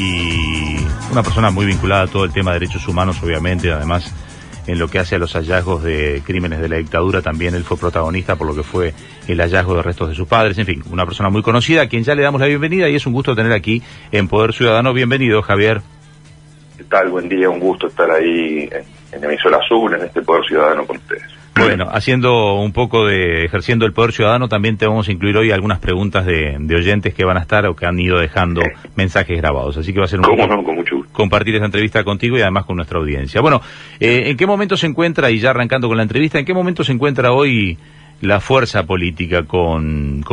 Y una persona muy vinculada a todo el tema de derechos humanos, obviamente, además en lo que hace a los hallazgos de crímenes de la dictadura, también él fue protagonista por lo que fue el hallazgo de restos de sus padres, en fin, una persona muy conocida a quien ya le damos la bienvenida y es un gusto tener aquí en Poder Ciudadano. Bienvenido, Javier. ¿Qué tal? Buen día, un gusto estar ahí en Emisora Azul, en este Poder Ciudadano con ustedes. Bueno, ejerciendo el Poder Ciudadano, también te vamos a incluir hoy algunas preguntas de oyentes que van a estar o que han ido dejando mensajes grabados. Así que va a ser un gusto con mucho gusto compartir esta entrevista contigo y además con nuestra audiencia. Bueno, ¿en qué momento se encuentra, y ya arrancando con la entrevista, en qué momento se encuentra hoy la fuerza política con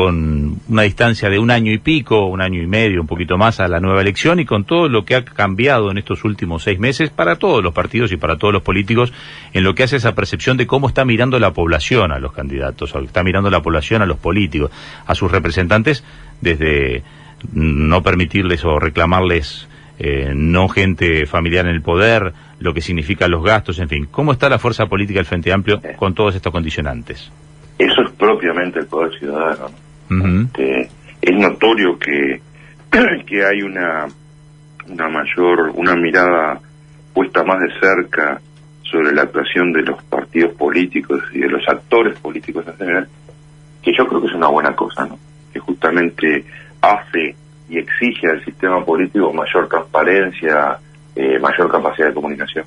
una distancia de un año y pico, un año y medio, un poquito más a la nueva elección y con todo lo que ha cambiado en estos últimos 6 meses para todos los partidos y para todos los políticos en lo que hace esa percepción de cómo está mirando la población a los candidatos, está mirando la población a los políticos, a sus representantes, desde no permitirles o reclamarles no gente familiar en el poder, lo que significan los gastos, en fin. ¿Cómo está la fuerza política del Frente Amplio con todos estos condicionantes? Eso es propiamente el Poder Ciudadano, ¿no? Es notorio que hay una mirada puesta más de cerca sobre la actuación de los partidos políticos y de los actores políticos en general, que yo creo que es una buena cosa, ¿no? Que justamente hace y exige al sistema político mayor transparencia, mayor capacidad de comunicación.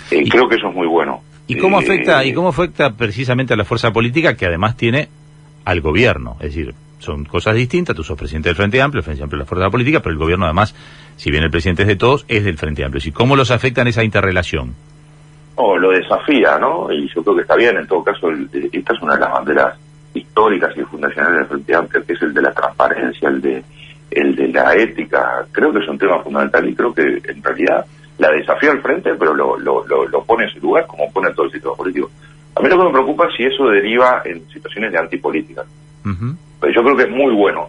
Creo que eso es muy bueno. ¿Y cómo afecta precisamente a la fuerza política que además tiene al gobierno? Es decir, son cosas distintas. Tú sos presidente del Frente Amplio, el Frente Amplio es la fuerza política, pero el gobierno además, si bien el presidente es de todos, es del Frente Amplio. ¿Y cómo los afecta en esa interrelación? Lo desafía, ¿no? Y yo creo que está bien. En todo caso, esta es una de las banderas históricas y fundacionales del Frente Amplio, que es el de la transparencia, el de la ética. Creo que es un tema fundamental y creo que en realidad la desafía al frente, pero lo pone en su lugar, como pone todo el sistema político. A mí lo que me preocupa es si eso deriva en situaciones de antipolítica. Pero yo creo que es muy bueno,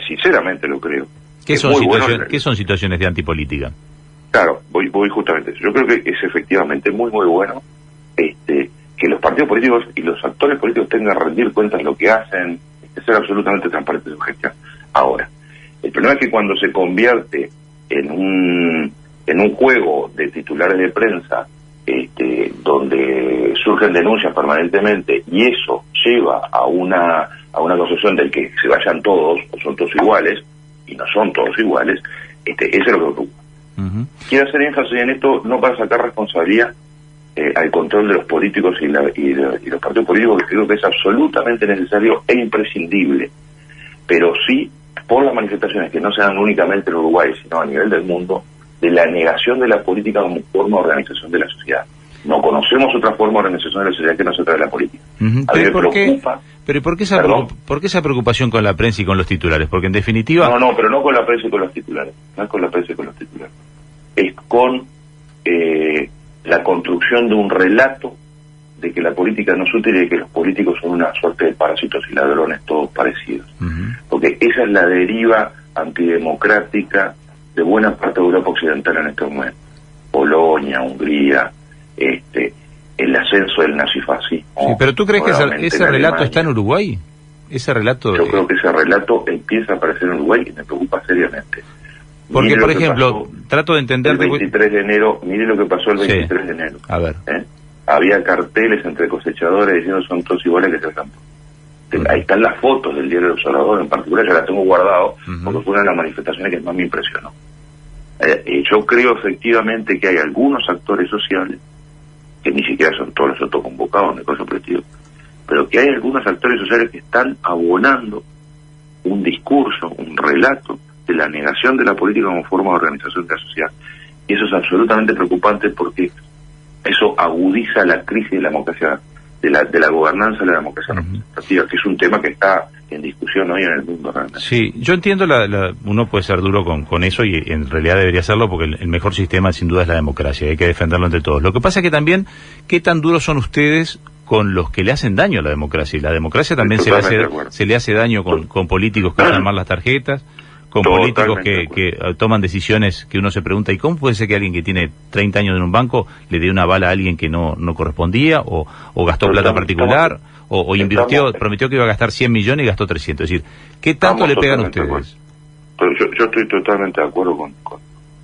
sinceramente lo creo. ¿Qué son situaciones de antipolítica? Claro, voy justamente a eso. Yo creo que es efectivamente muy bueno que los partidos políticos y los actores políticos tengan que rendir cuentas de lo que hacen, ser absolutamente transparentes en su gestión. Ahora, el problema es que cuando se convierte en un juego de titulares de prensa, donde surgen denuncias permanentemente y eso lleva a una concepción del que se vayan todos, o son todos iguales, y no son todos iguales, eso es lo que me preocupa. Quiero hacer énfasis en esto, no para sacar responsabilidad al control de los políticos y los partidos políticos, que creo que es absolutamente necesario e imprescindible, pero sí por las manifestaciones que no se dan únicamente en Uruguay, sino a nivel del mundo, de la negación de la política como forma de organización de la sociedad. No conocemos otra forma de organización de la sociedad que no se trata de la política. A mí me preocupa. ¿Pero por qué esa preocupación con la prensa y con los titulares? Porque en definitiva... No, pero no con la prensa y con los titulares. No es con la prensa y con los titulares. Es con la construcción de un relato de que la política no es útil y de que los políticos son una suerte de parásitos y ladrones todos parecidos. Porque esa es la deriva antidemocrática de buena parte de Europa Occidental en este momento. Polonia, Hungría, el ascenso del nazifascismo. Sí, pero ¿tú crees que ese relato está en Uruguay? Ese relato... Yo creo que ese relato empieza a aparecer en Uruguay y me preocupa seriamente. Porque, por ejemplo, trato de entender... El 23 de enero, mire lo que pasó el 23 de enero. A ver. Había carteles entre cosechadores diciendo son todos iguales que se campo. Ahí están las fotos del diario El Observador, en particular yo las tengo guardado, porque fue una de las manifestaciones que más me impresionó. Yo creo efectivamente que hay algunos actores sociales, que ni siquiera son todos los autoconvocados de cosas colectivas, pero que hay algunos actores sociales que están abonando un discurso, un relato de la negación de la política como forma de organización de la sociedad. Y eso es absolutamente preocupante porque eso agudiza la crisis de la democracia, de la gobernanza de la democracia representativa, que es un tema que está en discusión hoy en el mundo realmente. Sí, yo entiendo, uno puede ser duro con eso y en realidad debería serlo porque el mejor sistema sin duda es la democracia, hay que defenderlo entre todos. Lo que pasa es que también, ¿qué tan duros son ustedes con los que le hacen daño a la democracia? Y la democracia también se le hace daño con políticos que usan mal las tarjetas, con políticos que toman decisiones que uno se pregunta, ¿y cómo puede ser que alguien que tiene 30 años en un banco le dé una bala a alguien que no correspondía, o gastó plata particular, o invirtió, prometió que iba a gastar 100 millones y gastó 300? Es decir, ¿qué tanto le pegan a ustedes? Yo estoy totalmente de acuerdo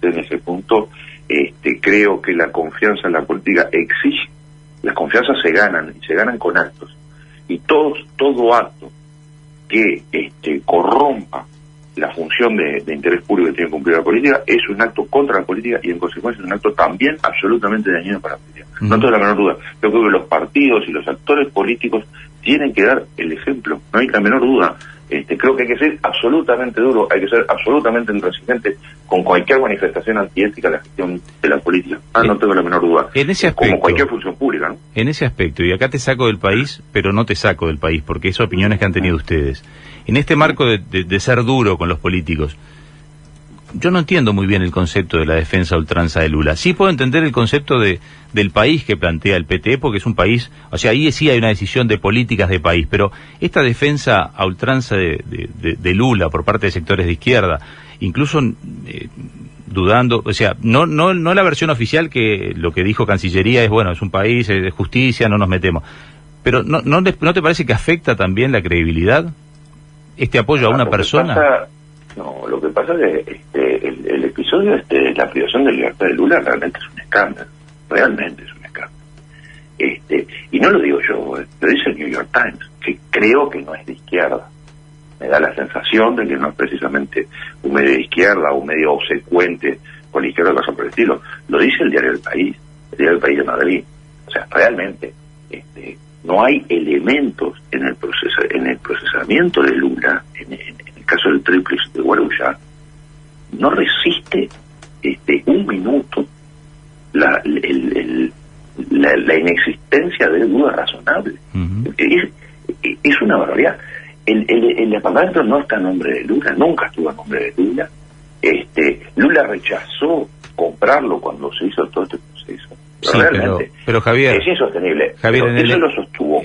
totalmente en ese punto. Creo que la confianza en la política exige, las confianzas se ganan, y se ganan con actos. Y todo acto que corrompa la función de interés público que tiene que cumplir la política es un acto contra la política y en consecuencia es un acto también absolutamente dañino para la política. No tengo la menor duda. Yo creo que los partidos y los actores políticos tienen que dar el ejemplo, no hay la menor duda. Creo que hay que ser absolutamente duro, hay que ser absolutamente intransigente con cualquier manifestación antiética de la gestión de la política. No tengo la menor duda. En ese aspecto, como cualquier función pública, ¿no? En ese aspecto, y acá te saco del país, pero no te saco del país, porque es opiniones que han tenido ustedes. En este marco de ser duro con los políticos, yo no entiendo muy bien el concepto de la defensa a ultranza de Lula. Sí puedo entender el concepto del país que plantea el PT, porque es un país, o sea, ahí sí hay una decisión de políticas de país, pero esta defensa a ultranza de Lula por parte de sectores de izquierda, incluso dudando, o sea, no la versión oficial, que lo que dijo Cancillería es, bueno, es un país de justicia, no nos metemos, pero ¿no te parece que afecta también la credibilidad este apoyo a una persona? Lo que pasa es que el episodio de la privación de libertad de Lula realmente es un escándalo, realmente es un escándalo. Y no lo digo yo, lo dice el New York Times, que creo que no es de izquierda. Me da la sensación de que no es precisamente un medio de izquierda o un medio obsecuente con la izquierda o cosa por el estilo. Lo dice el Diario del País de Madrid. O sea, realmente no hay elementos en el procesamiento de Lula, en el caso del tríplice de Guarujá, no resiste un minuto la inexistencia de duda razonable. Es una barbaridad. El departamento no está a nombre de Lula, nunca estuvo a nombre de Lula. Lula rechazó comprarlo cuando se hizo todo este proceso. Sí, realmente pero Javier, es insostenible. Javier, eso lo sostuvo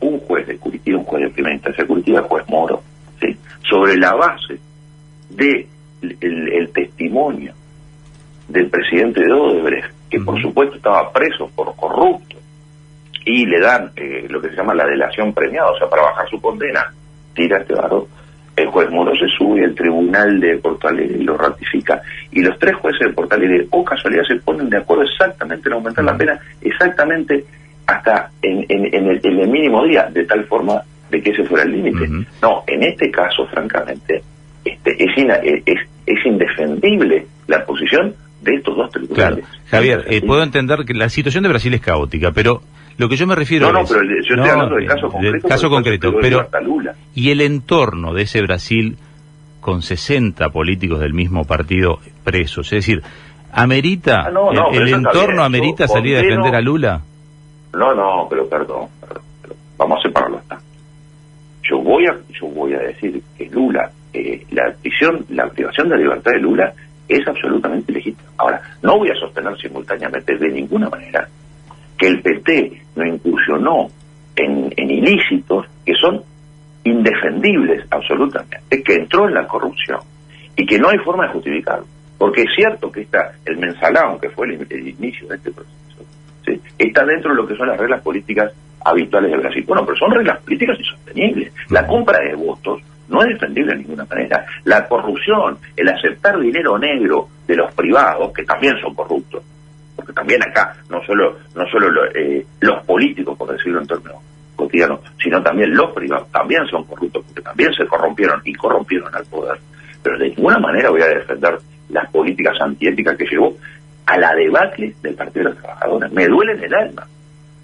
un juez de Curitiba, un juez de primera instancia de Curitiba, el juez Moro, ¿sí? Sobre la base de el testimonio del presidente de Odebrecht, que por supuesto estaba preso por corrupto, y le dan lo que se llama la delación premiada, o sea, para bajar su condena, tira este varón. El juez Moro se sube al tribunal de Porto Alegre y lo ratifica, y los tres jueces de Porto Alegre, o casualidad, se ponen de acuerdo exactamente en aumentar la pena, exactamente hasta en el mínimo día, de tal forma de que ese fuera el límite. No, en este caso, francamente, es indefendible la posición de estos dos tribunales. Claro. Javier, puedo entender que la situación de Brasil es caótica, pero lo que yo me refiero es... pero yo estoy hablando del caso concreto. Pero y el entorno de ese Brasil con 60 políticos del mismo partido presos, es decir, ¿amerita, el entorno amerita salir a defender a Lula? No, pero perdón, vamos a separarlo hasta. Yo voy a decir que Lula, la privación de la libertad de Lula es absolutamente legítima. Ahora, no voy a sostener simultáneamente de ninguna manera que el PT no incursionó en ilícitos que son indefendibles absolutamente, que entró en la corrupción y que no hay forma de justificarlo. Porque es cierto que el mensalón, que fue el inicio de este proceso, ¿sí?, está dentro de lo que son las reglas políticas habituales de Brasil. Bueno, pero son reglas políticas insostenibles. La compra de votos no es defendible de ninguna manera. La corrupción, el aceptar dinero negro de los privados, que también son corruptos, porque también acá no solo los políticos, por decirlo en términos cotidianos, sino también los privados también son corruptos, porque también se corrompieron al poder. Pero de ninguna manera voy a defender las políticas antiéticas que llevó a la debacle del Partido de los Trabajadores. Me duele en el alma,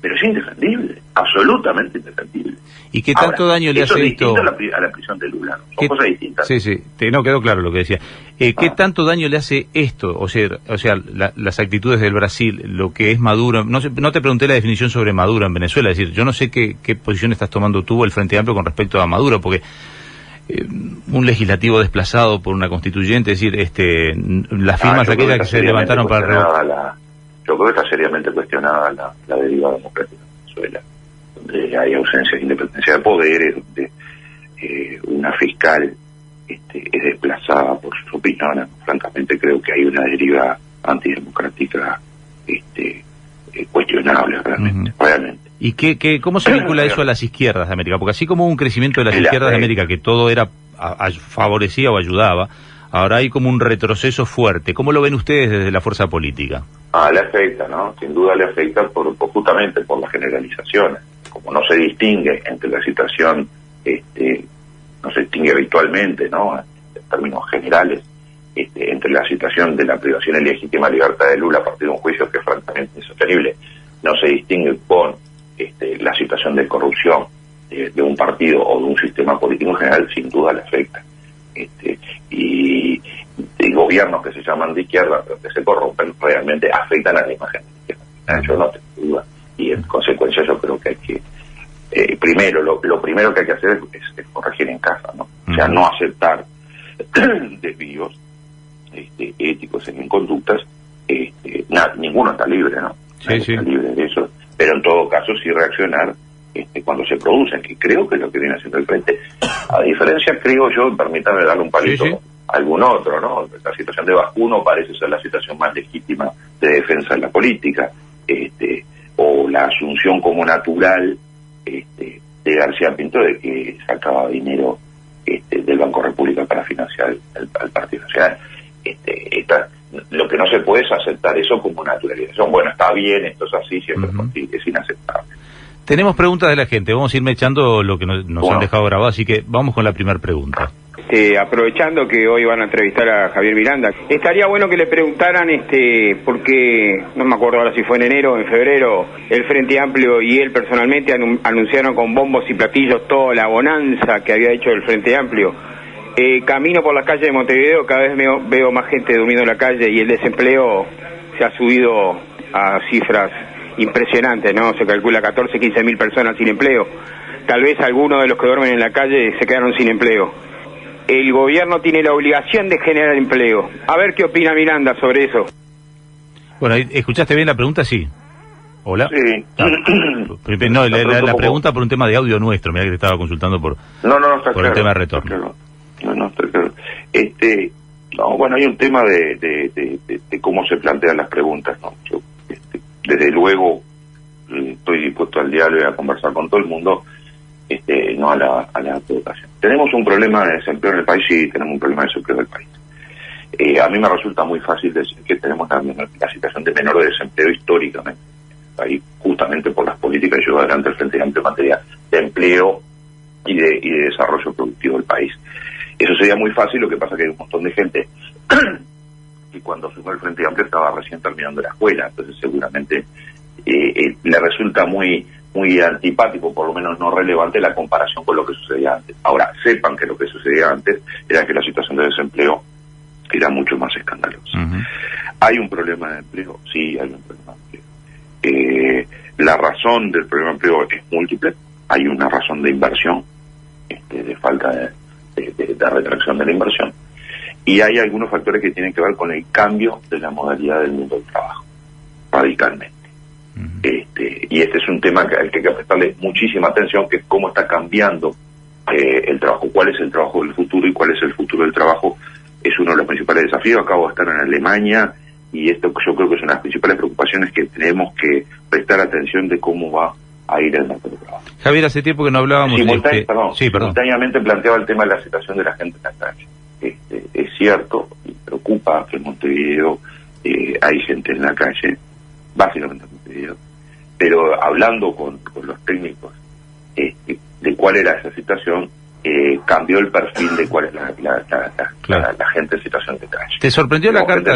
pero es indefendible, absolutamente indefendible. ¿Y qué tanto daño le hace esto? A la prisión de Lula, ¿no? Son cosas distintas. Sí, no quedó claro lo que decía. ¿Qué tanto daño le hace esto? O sea, las actitudes del Brasil, lo que es Maduro. No te pregunté la definición sobre Maduro en Venezuela, es decir, yo no sé qué posición estás tomando tú, el Frente Amplio, con respecto a Maduro, porque un legislativo desplazado por una constituyente, es decir, las firmas aquellas que se levantaron para... Yo creo que está seriamente cuestionada la deriva democrática de Venezuela, donde hay ausencia de independencia de poderes, donde una fiscal es desplazada por sus opiniones. Francamente creo que hay una deriva antidemocrática cuestionable realmente. ¿Y cómo se vincula eso a las izquierdas de América? Porque así como hubo un crecimiento de las izquierdas de América, que todo era favorecía o ayudaba, ahora hay como un retroceso fuerte. ¿Cómo lo ven ustedes desde la fuerza política? Le afecta, ¿no? Sin duda le afecta justamente por las generalizaciones. Como no se distingue entre la situación, no se distingue habitualmente, ¿no? En términos generales, entre la situación de la privación ilegítima de libertad de Lula a partir de un juicio que es francamente insostenible, no se distingue con la situación de corrupción de un partido o de un sistema político en general, sin duda le afecta. Y gobiernos que se llaman de izquierda, pero que se corrompen, realmente afectan a la imagen de izquierda. Yo no tengo duda. Y en consecuencia yo creo que hay que, primero, lo primero que hay que hacer es corregir en casa, ¿no? O sea, no aceptar desvíos éticos en conductas. Ninguno está libre, ¿no? Nadie está libre de eso. Pero en todo caso sí reaccionar cuando se producen, que creo que es lo que viene haciendo el Frente. A diferencia, creo yo, permítame darle un palito a algún otro, ¿no? La situación de Vacuno parece ser la situación más legítima de defensa de la política, o la asunción como natural de García Pinto de que sacaba dinero del Banco República para financiar al Partido Nacional. Lo que no se puede es aceptar eso como naturalización. Bueno, está bien, esto es así, siempre es inaceptable. Tenemos preguntas de la gente, vamos a irme echando lo que nos han dejado grabado, así que vamos con la primera pregunta. Aprovechando que hoy van a entrevistar a Javier Miranda, estaría bueno que le preguntaran, porque no me acuerdo ahora si fue en enero o en febrero, el Frente Amplio y él personalmente anunciaron con bombos y platillos toda la bonanza que había hecho el Frente Amplio. Camino por las calles de Montevideo, cada vez veo más gente durmiendo en la calle y el desempleo se ha subido a cifras impresionantes, ¿no? Se calcula 14, 15 mil personas sin empleo. Tal vez algunos de los que duermen en la calle se quedaron sin empleo. El gobierno tiene la obligación de generar empleo. A ver qué opina Miranda sobre eso. Bueno, ¿escuchaste bien la pregunta? Sí. ¿Hola? Sí. No, la pregunta por un tema de audio nuestro, mirá que te estaba consultando por el tema de retorno. No, está claro. Bueno, hay un tema de cómo se plantean las preguntas, ¿no? Yo, desde luego, estoy dispuesto al diálogo y a conversar con todo el mundo, no a la provocación. ¿Tenemos un problema de desempleo en el país? Sí, tenemos un problema de desempleo en el país. A mí me resulta muy fácil decir que tenemos la situación de menor desempleo históricamente en el país, justamente por las políticas que llevó adelante el Frente Amplio en materia de empleo y de desarrollo productivo del país. Eso sería muy fácil, lo que pasa que hay un montón de gente que cuando asumió el Frente Amplio estaba recién terminando la escuela, entonces seguramente le resulta muy antipático, por lo menos no relevante, la comparación con lo que sucedía antes. Ahora, sepan que lo que sucedía antes era que la situación de desempleo era mucho más escandalosa. ¿Hay un problema de empleo? Sí, hay un problema de empleo. La razón del problema de empleo es múltiple. Hay una razón de inversión, de falta de retracción de la inversión, y hay algunos factores que tienen que ver con el cambio de la modalidad del mundo del trabajo, radicalmente. Y este es un tema al que hay que prestarle muchísima atención, que es cómo está cambiando el trabajo, cuál es el trabajo del futuro y cuál es el futuro del trabajo. Es uno de los principales desafíos. Acabo de estar en Alemania y esto yo creo que es una de las principales preocupaciones que tenemos que prestar atención de cómo va a ir el mercado de trabajo. Javier, hace tiempo que no hablábamos simultáneamente planteaba el tema de la situación de la gente en la calle. Es cierto, y preocupa que en Montevideo hay gente en la calle, básicamente en Montevideo, pero hablando con los técnicos de cuál era esa situación, cambió el perfil de cuál es la gente en situación de calle. ¿Te sorprendió la carta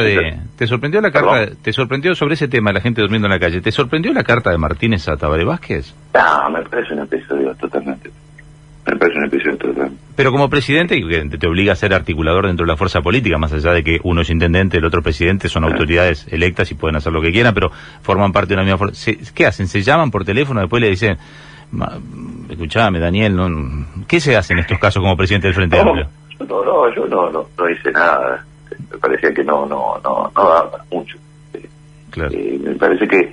te sorprendió sobre ese tema de la gente durmiendo en la calle? ¿Te sorprendió la carta de Martínez a Tabaré Vázquez? No, me parece un episodio totalmente. Pero como presidente, que te obliga a ser articulador dentro de la fuerza política, más allá de que uno es intendente, el otro presidente, son autoridades electas y pueden hacer lo que quieran, pero forman parte de una misma fuerza. ¿Qué hacen? ¿Se llaman por teléfono? Después le dicen, escuchame, Daniel, ¿qué se hace en estos casos como presidente del Frente Amplio? Yo no hice nada. Me parecía que no daba para mucho. Claro. Me parece que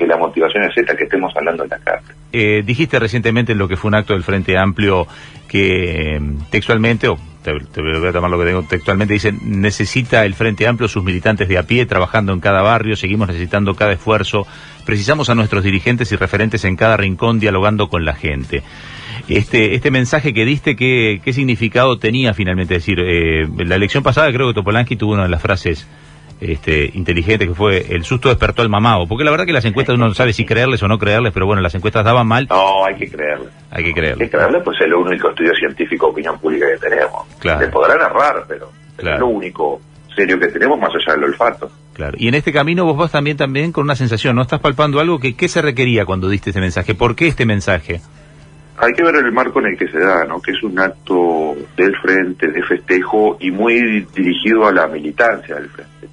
la motivación es esta, que estemos hablando de la carta. Dijiste recientemente en lo que fue un acto del Frente Amplio que textualmente, o te voy a tomar lo que tengo textualmente, dice: necesita el Frente Amplio sus militantes de a pie, trabajando en cada barrio, seguimos necesitando cada esfuerzo, precisamos a nuestros dirigentes y referentes en cada rincón, dialogando con la gente. Este mensaje que diste, ¿qué significado tenía finalmente? Es decir, la elección pasada creo que Topolansky tuvo una de las frases inteligentes, que fue: el susto despertó al mamado, porque la verdad que las encuestas uno no sabe si creerles o no creerles, pero bueno, las encuestas daban mal. No, hay que creerles. Hay que creerles. Hay que creerles, pues es lo único estudio científico de opinión pública que tenemos. Claro. Se podrán errar, pero claro, es lo único serio que tenemos más allá del olfato. Claro. Y en este camino vos vas también con una sensación, ¿no? Estás palpando algo ¿qué se requería cuando diste este mensaje? ¿Por qué este mensaje? Hay que ver el marco en el que se da, ¿no? Que es un acto del Frente, de festejo, y muy dirigido a la militancia del Frente.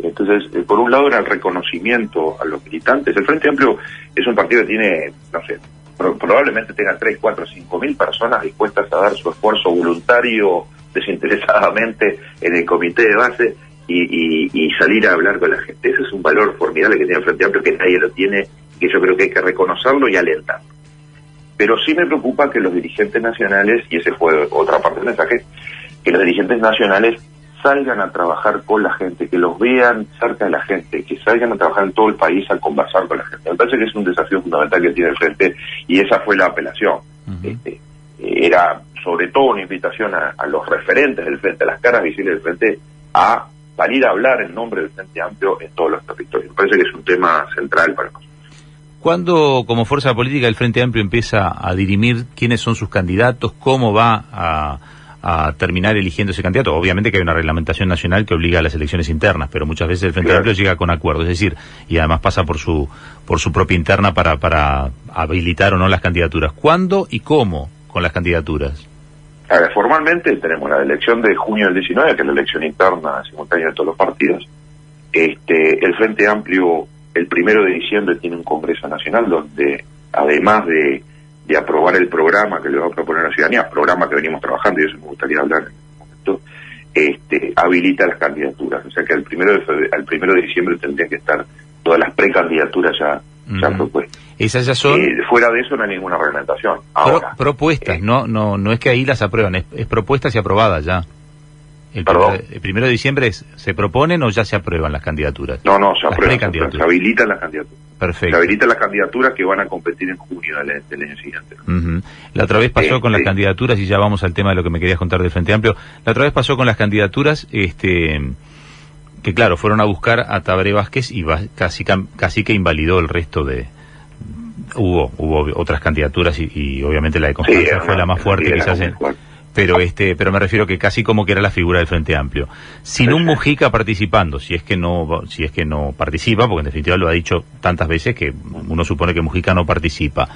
Entonces, por un lado era el reconocimiento a los militantes. El Frente Amplio es un partido que tiene, no sé, probablemente tenga 3, 4, 5 mil personas dispuestas a dar su esfuerzo voluntario, desinteresadamente, en el comité de base y salir a hablar con la gente. Ese es un valor formidable que tiene el Frente Amplio, que nadie lo tiene, que yo creo que hay que reconocerlo y alentarlo. Pero sí me preocupa que los dirigentes nacionales, y ese fue otra parte del mensaje, que los dirigentes nacionales salgan a trabajar con la gente, que los vean cerca de la gente, que salgan a trabajar en todo el país a conversar con la gente. Me parece que es un desafío fundamental que tiene el Frente, y esa fue la apelación. Era sobre todo una invitación a los referentes del Frente, a las caras visibles del Frente, a salir a hablar en nombre del Frente Amplio en todos los territorios. Me parece que es un tema central para nosotros. ¿Cuándo, como fuerza política, el Frente Amplio empieza a dirimir quiénes son sus candidatos, cómo va a terminar eligiendo ese candidato? Obviamente que hay una reglamentación nacional que obliga a las elecciones internas, pero muchas veces el Frente Amplio llega con acuerdos, es decir, y además pasa por su propia interna para habilitar o no las candidaturas. ¿Cuándo y cómo con las candidaturas? A ver, formalmente tenemos la elección de junio del 19, que es la elección interna simultánea de todos los partidos. El Frente Amplio, el 1 de diciembre, tiene un Congreso Nacional donde, además de aprobar el programa que le va a proponer a la ciudadanía, programa que venimos trabajando, y eso me gustaría hablar en este momento, habilita las candidaturas. O sea que al 1 de diciembre tendrían que estar todas las precandidaturas ya propuestas. Esas ya son... fuera de eso no hay ninguna reglamentación. Ahora, propuestas, no es que ahí las aprueban, es propuestas y aprobadas ya. El 1 de diciembre ¿se proponen o ya se aprueban las candidaturas? No, se aprueban, se habilitan las candidaturas. Perfecto. Se habilitan las candidaturas que van a competir en junio del año siguiente. La otra vez pasó con las candidaturas, y ya vamos al tema de lo que me querías contar del Frente Amplio. La otra vez pasó con las candidaturas, que claro, fueron a buscar a Tabaré Vázquez y casi que invalidó el resto de... Hubo otras candidaturas y obviamente la de Constanza fue la más fuerte quizás pero me refiero que casi como que era la figura del Frente Amplio. Sin un Mujica participando, si es que no participa, porque en definitiva lo ha dicho tantas veces que uno supone que Mujica no participa.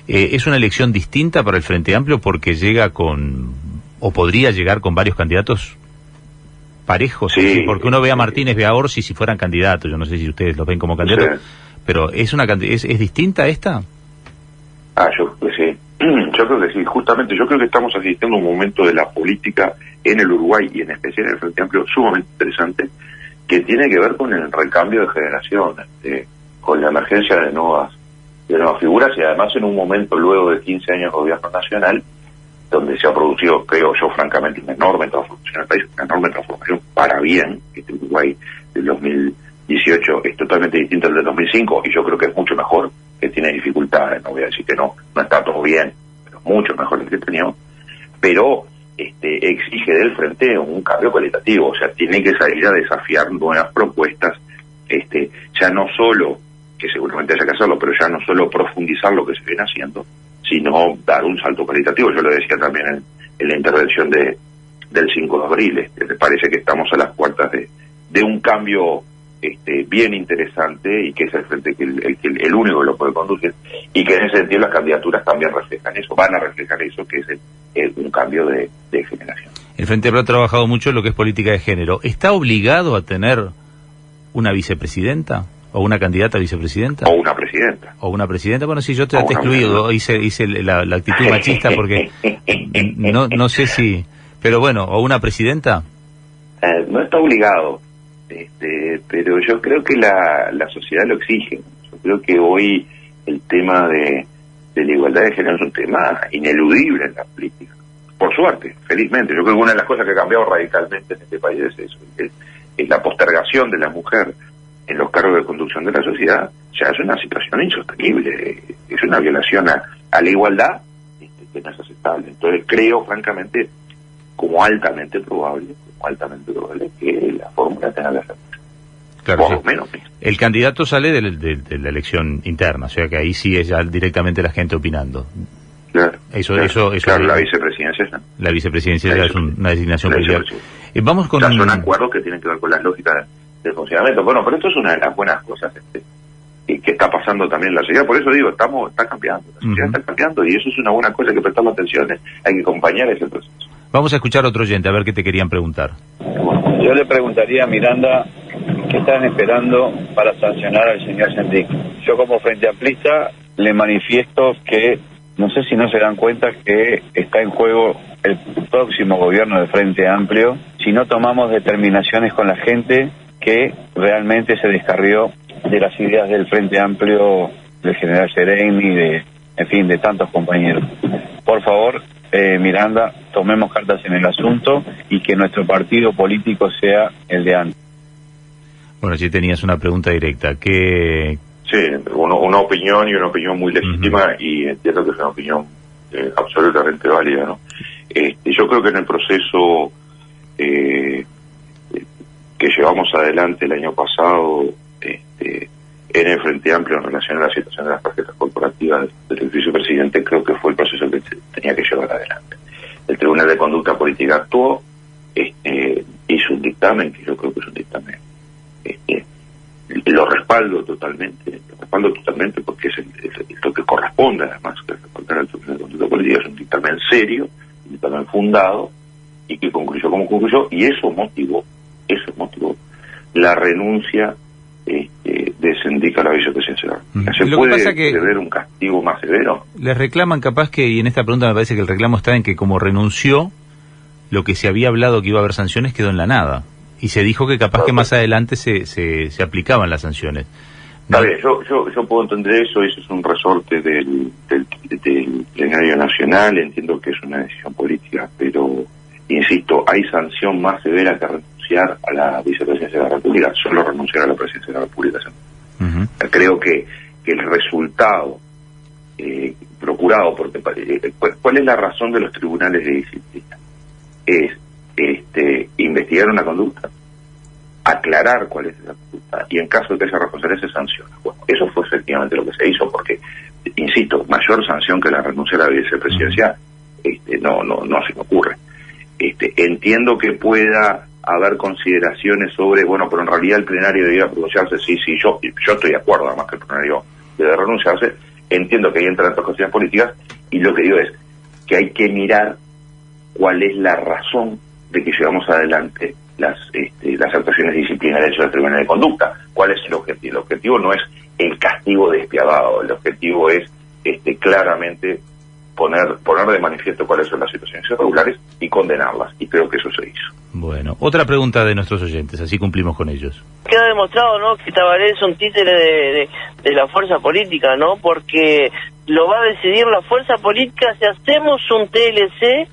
¿Es una elección distinta para el Frente Amplio porque llega o podría llegar con varios candidatos parejos? Sí, porque uno ve a Martínez, ve a Orsi si fueran candidatos, yo no sé si ustedes los ven como candidatos, pero ¿es distinta esta? Yo creo que sí. Yo creo que sí, justamente yo creo que estamos asistiendo a un momento de la política en el Uruguay y en especial en el Frente Amplio sumamente interesante, que tiene que ver con el recambio de generación, con la emergencia de nuevas figuras, y además en un momento luego de 15 años de gobierno nacional, donde se ha producido, creo yo francamente, una enorme transformación en el país, una enorme transformación para bien. Este Uruguay del 2018 es totalmente distinto al del 2005, y yo creo que es mucho mejor, que tiene dificultades, no voy a decir que no está todo bien, pero mucho mejor que teníamos, pero exige del Frente un cambio cualitativo, o sea, tiene que salir a desafiar nuevas propuestas, ya no solo, que seguramente haya que hacerlo, pero ya no solo profundizar lo que se viene haciendo, sino dar un salto cualitativo. Yo lo decía también en la intervención del 5 de abril, me parece que estamos a las puertas de un cambio bien interesante, y que es el Frente el único que lo puede conducir, y que en ese sentido las candidaturas también reflejan eso, van a reflejar eso, que es un cambio de generación. El Frente Amplio ha trabajado mucho en lo que es política de género. ¿Está obligado a tener una vicepresidenta o una candidata a vicepresidenta? O una presidenta. Bueno, sí, yo te he excluido, hice la actitud machista porque no sé si... Pero bueno, ¿o una presidenta? No está obligado. Pero yo creo que la sociedad lo exige. Yo creo que hoy el tema de la igualdad de género es un tema ineludible en la política. por suerte, felizmente. Yo creo que una de las cosas que ha cambiado radicalmente en este país es eso, es la postergación de la mujer en los cargos de conducción de la sociedad. Ya es una situación insostenible, es una violación a la igualdad que no es aceptable. Entonces creo, francamente, como altamente probable que la fórmula tenga la certeza. Claro, por lo menos. El candidato sale de la elección interna, o sea que ahí sí es ya directamente la gente opinando. Claro, Claro, la vicepresidencia ya. La vicepresidencia ya es una designación presidencial. Vamos con son acuerdos que tienen que ver con las lógicas del funcionamiento. Bueno, pero esto es una de las buenas cosas que está pasando también en la sociedad. Por eso digo, está cambiando. La sociedad está cambiando y eso es una buena cosa, hay que prestarle atención. Hay que acompañar ese proceso. Vamos a escuchar a otro oyente, a ver qué te querían preguntar. Yo le preguntaría a Miranda qué están esperando para sancionar al señor Sendik. Yo como Frente Amplista le manifiesto que no sé si no se dan cuenta que está en juego el próximo gobierno de Frente Amplio si no tomamos determinaciones con la gente que realmente se descarrió de las ideas del Frente Amplio, del general Sereni, de tantos compañeros. Por favor, Miranda, tomemos cartas en el asunto y que nuestro partido político sea el de antes. Bueno, si tenías una pregunta directa, ¿qué...? Sí, una opinión y una opinión muy legítima y entiendo que es una opinión absolutamente válida, ¿no? Yo creo que en el proceso que llevamos adelante el año pasado en el Frente Amplio en relación a la situación de las tarjetas corporativas del vicepresidente, creo que fue el proceso que tenía que llevar adelante. El Tribunal de Conducta Política actuó, hizo un dictamen, que yo creo que es un dictamen lo respaldo totalmente porque es lo que corresponde, además, que respaldar al Tribunal de Conducta Política. Es un dictamen serio, un dictamen fundado, y que concluyó como concluyó, y eso motivó la renuncia de Sendik a la vicepresidencia. ¿Se puede prever un castigo más severo? Les reclaman capaz que, y en esta pregunta me parece que el reclamo está en que como renunció, lo que se había hablado que iba a haber sanciones quedó en la nada. Y se dijo que capaz que más adelante se aplicaban las sanciones. Está bien, yo puedo entender eso es un resorte del plenario nacional, entiendo que es una decisión política, pero, insisto, hay sanción más severa que renunciar a la vicepresidencia de la República, solo renunciar a la presidencia de la República. Creo que el resultado procurado, porque ¿cuál es la razón de los tribunales de disciplina? Es investigar una conducta, aclarar cuál es esa conducta y en caso de que esa responsabilidad se sanciona. Bueno, eso fue efectivamente lo que se hizo porque, insisto, mayor sanción que la renuncia a la vicepresidencia no se me ocurre. Entiendo que pueda haber consideraciones sobre, bueno, pero en realidad el plenario debía pronunciarse, sí, yo estoy de acuerdo, además que el plenario debe renunciarse, entiendo que ahí entran otras cuestiones políticas y lo que digo es que hay que mirar cuál es la razón de que llevamos adelante las actuaciones disciplinarias del Tribunal de Conducta. ¿Cuál es el objetivo? El objetivo no es el castigo despiadado, el objetivo es claramente poner de manifiesto cuáles son las situaciones irregulares y condenarlas, y creo que eso se hizo. Bueno, otra pregunta de nuestros oyentes, así cumplimos con ellos. Queda demostrado, ¿no?, que Tabaré es un títere de la fuerza política, ¿no?, porque lo va a decidir la fuerza política si hacemos un TLC,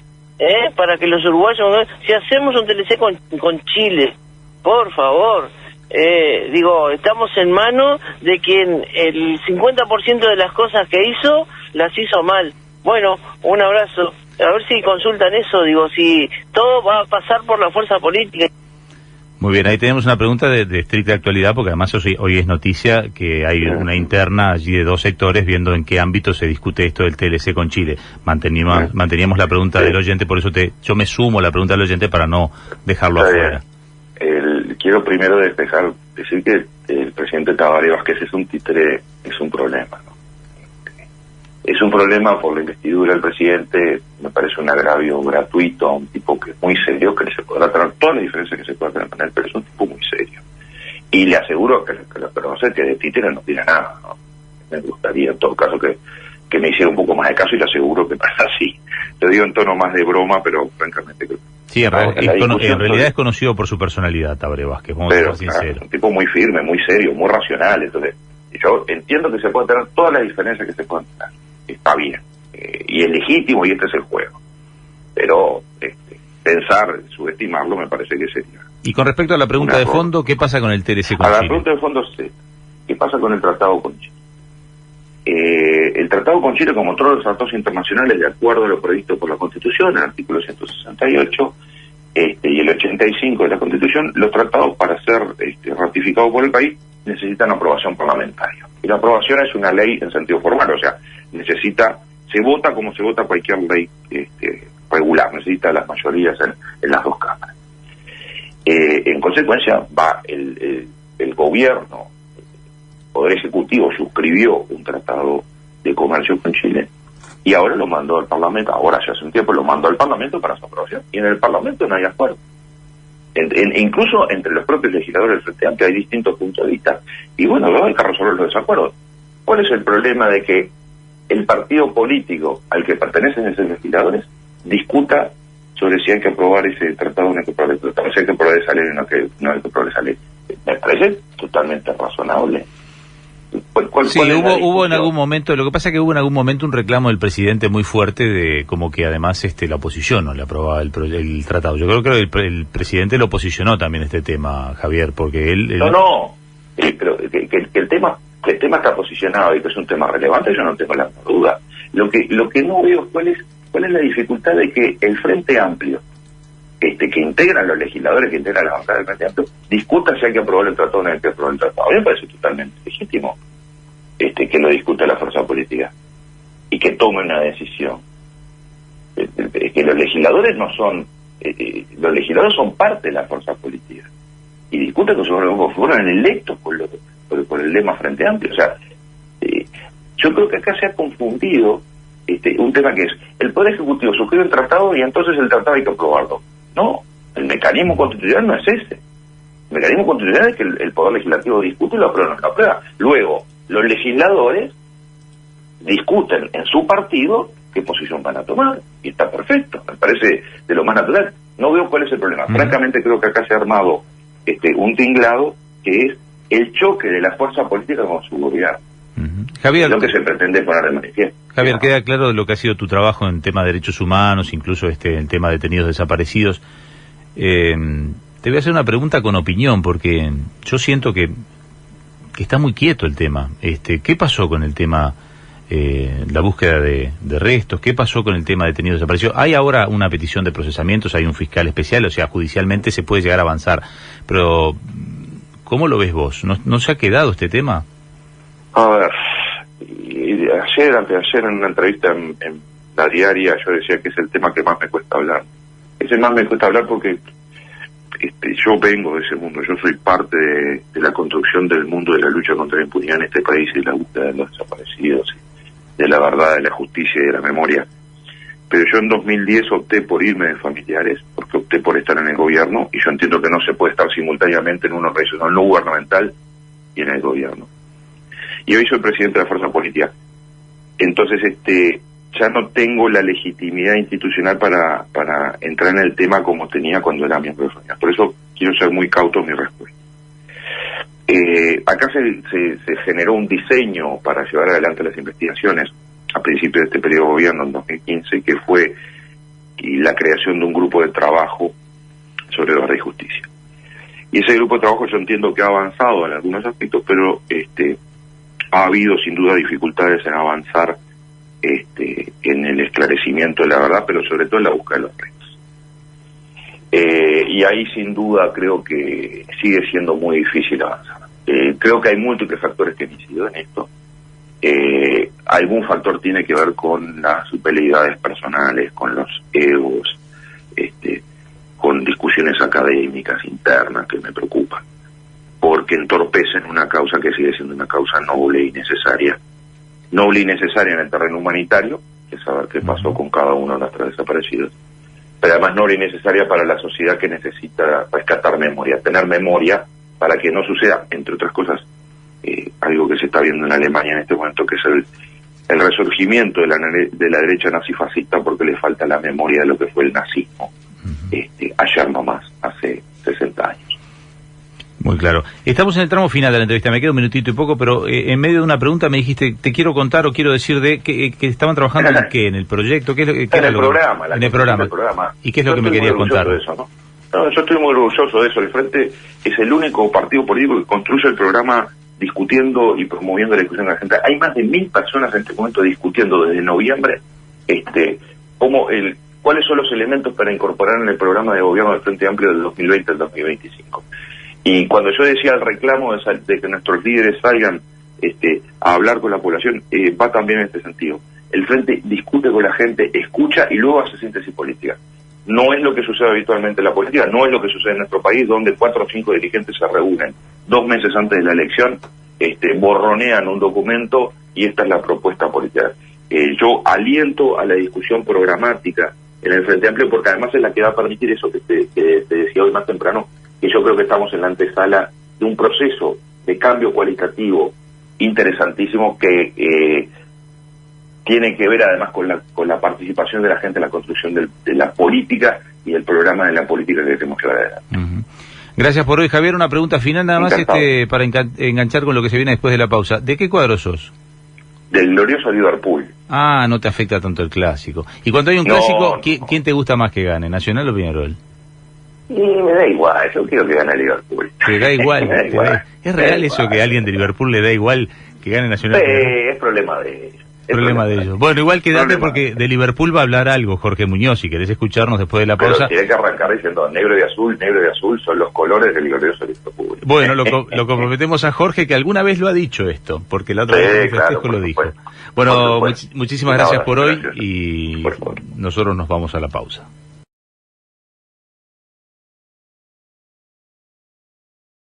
para que los uruguayos, si hacemos un TLC con Chile, por favor, estamos en manos de quien el 50% de las cosas que hizo, las hizo mal. Bueno, un abrazo. A ver si consultan eso, si todo va a pasar por la fuerza política. Muy bien, ahí tenemos una pregunta de estricta actualidad, porque además hoy es noticia que hay una interna allí de dos sectores viendo en qué ámbito se discute esto del TLC con Chile. Manteníamos la pregunta del oyente, por eso yo me sumo a la pregunta del oyente para no dejarlo afuera. Quiero primero decir que el presidente Tabaré Vázquez es un títere, es un problema, ¿no? Es un problema por la investidura del presidente, me parece un agravio gratuito a un tipo que es muy serio, que se podrá tener todas las diferencias que se pueda tener con él, pero es un tipo muy serio. Y le aseguro que lo conoce, que de títere no tiene nada, ¿no? Me gustaría en todo caso que me hiciera un poco más de caso y le aseguro que pasa así. Lo digo en tono más de broma, pero francamente creo. Sí, en realidad es conocido por su personalidad, Tabaré Vázquez, vamos a ser sinceros. Un tipo muy firme, muy serio, muy racional, entonces yo entiendo que se pueden tener todas las diferencias que se puedan tener. Está bien, y es legítimo y este es el juego. pero pensar, subestimarlo, me parece que sería. Y con respecto a la pregunta de fondo, ¿qué pasa con el TLC con Chile? A la Chile? pregunta de fondo es, ¿qué pasa con el tratado con Chile? El tratado con Chile, como todos los tratados internacionales, de acuerdo a lo previsto por la Constitución, el artículo 168 y el 85 de la Constitución, los tratados para ser ratificados por el país necesitan aprobación parlamentaria. Y la aprobación es una ley en sentido formal, o sea, se vota como se vota cualquier ley regular, necesita las mayorías en las dos cámaras. En consecuencia, va el gobierno, el Poder Ejecutivo suscribió un tratado de comercio con Chile y ahora lo mandó al Parlamento, ahora ya hace un tiempo lo mandó al Parlamento para su aprobación, y en el Parlamento no hay acuerdo. Incluso entre los propios legisladores del Frente Amplio hay distintos puntos de vista, y bueno, luego hay que resolver los desacuerdos. ¿Cuál es el problema de que el partido político al que pertenecen esos legisladores discuta sobre si hay que aprobar ese tratado o no hay que aprobar el tratado, si hay que aprobar esa ley o no hay que aprobar esa ley? Me parece totalmente razonable. Sí, hubo en algún momento, lo que pasa es que hubo en algún momento un reclamo del presidente muy fuerte de como que además la oposición no le aprobaba el tratado. Yo creo que el presidente lo posicionó también este tema, Javier, porque él... pero que el tema está posicionado y que es un tema relevante, yo no tengo la duda. Lo que no veo cuál es la dificultad de que el Frente Amplio, que integran los legisladores, que integran la bancada del Frente Amplio, discuta si hay que aprobar el tratado o no hay que aprobar el tratado. A mí me parece totalmente legítimo que lo discuta la fuerza política y que tome una decisión. Que los legisladores no son, los legisladores son parte de la fuerza política y discuten que fueron electos por el lema Frente Amplio. O sea, yo creo que acá se ha confundido un tema que es el Poder Ejecutivo suscribe el tratado y entonces el tratado hay que aprobarlo. No, el mecanismo constitucional no es ese. El mecanismo constitucional es que el Poder Legislativo discute y lo aprueba o no lo aprueba. Luego, los legisladores discuten en su partido qué posición van a tomar, y está perfecto, me parece de lo más natural. No veo cuál es el problema. Francamente creo que acá se ha armado un tinglado que es el choque de la fuerza política con su gobierno. Javier, lo que se pretende poner de manifiesto. Javier, queda claro lo que ha sido tu trabajo en tema de derechos humanos, incluso en tema de detenidos desaparecidos. Te voy a hacer una pregunta con opinión, porque yo siento que está muy quieto el tema. ¿Qué pasó con el tema, la búsqueda de restos? ¿Qué pasó con el tema de detenidos desaparecidos? Hay ahora una petición de procesamientos, hay un fiscal especial, o sea, judicialmente se puede llegar a avanzar. Pero, ¿cómo lo ves vos? ¿No se ha quedado este tema? A ver, anteayer en una entrevista en La Diaria yo decía que es el tema que más me cuesta hablar. Es el más me cuesta hablar porque yo vengo de ese mundo, yo soy parte de la construcción del mundo de la lucha contra la impunidad en este país y la búsqueda de los desaparecidos, de la verdad, de la justicia y de la memoria. Pero yo en 2010 opté por irme de familiares, porque opté por estar en el gobierno, y yo entiendo que no se puede estar simultáneamente en una organización no gubernamental y en el gobierno. Y hoy soy presidente de la fuerza política. Entonces, ya no tengo la legitimidad institucional para entrar en el tema como tenía cuando era miembro de familia. Por eso quiero ser muy cauto en mi respuesta. Acá se generó un diseño para llevar adelante las investigaciones a principios de este periodo de gobierno, en 2015, que fue la creación de un grupo de trabajo sobre verdad y justicia. Y ese grupo de trabajo yo entiendo que ha avanzado en algunos aspectos, pero ha habido sin duda dificultades en avanzar en el esclarecimiento de la verdad, pero sobre todo en la búsqueda de los restos. Y ahí sin duda creo que sigue siendo muy difícil avanzar. Creo que hay múltiples factores que han incidido en esto. Algún factor tiene que ver con las veleidades personales, con los egos, con discusiones académicas internas que me preocupan, porque entorpecen una causa que sigue siendo una causa noble y necesaria. Noble y necesaria en el terreno humanitario, que es saber qué pasó con cada uno de nuestros desaparecidos, pero además noble y necesaria para la sociedad que necesita rescatar memoria, tener memoria para que no suceda, entre otras cosas, algo que se está viendo en Alemania en este momento, que es el resurgimiento de la derecha nazifascista, porque le falta la memoria de lo que fue el nazismo ayer nomás, hace 60 años. Muy claro. Estamos en el tramo final de la entrevista, me queda un minutito y poco, pero en medio de una pregunta me dijiste, te quiero contar o quiero decir de que estaban trabajando en qué, en el proyecto, qué, en el programa. En el programa. ¿Y qué es lo que me querías contar? De eso, ¿no? No, yo estoy muy orgulloso de eso. El Frente es el único partido político que construye el programa discutiendo y promoviendo la discusión argentina. Hay más de 1000 personas en este momento discutiendo desde noviembre cuáles son los elementos para incorporar en el programa de gobierno del Frente Amplio del 2020 al 2025. Y cuando yo decía el reclamo de que nuestros líderes salgan a hablar con la población, va también en este sentido. El Frente discute con la gente, escucha y luego hace síntesis política. No es lo que sucede habitualmente en la política, no es lo que sucede en nuestro país, donde 4 o 5 dirigentes se reúnen 2 meses antes de la elección, borronean un documento y esta es la propuesta política. Yo aliento a la discusión programática en el Frente Amplio porque además es la que va a permitir eso que te decía hoy más temprano, que yo creo que estamos en la antesala de un proceso de cambio cualitativo interesantísimo que tiene que ver además con la participación de la gente en la construcción de la política y el programa de la política que queremos llevar adelante. Gracias por hoy, Javier. Una pregunta final nada más para enganchar con lo que se viene después de la pausa. ¿De qué cuadro sos? Del glorioso Liverpool. Ah, no te afecta tanto el clásico. Y cuando hay un clásico, ¿quién te gusta más que gane, Nacional o Peñarol? Y me da igual, yo quiero que gane Liverpool. Te da igual. ¿Es real eso que a alguien de Liverpool le da igual que gane Nacional? Es problema de ellos. Problema de ellos. Bueno, igual quédate porque de Liverpool va a hablar algo, Jorge Muñoz, si querés escucharnos después de la pausa. Pero tiene que arrancar diciendo negro y azul son los colores del glorioso Liverpool. Bueno, lo comprometemos a Jorge, que alguna vez lo ha dicho esto, porque la otra vez en el festejo lo dijo. Bueno, muchísimas gracias por hoy y nosotros nos vamos a la pausa.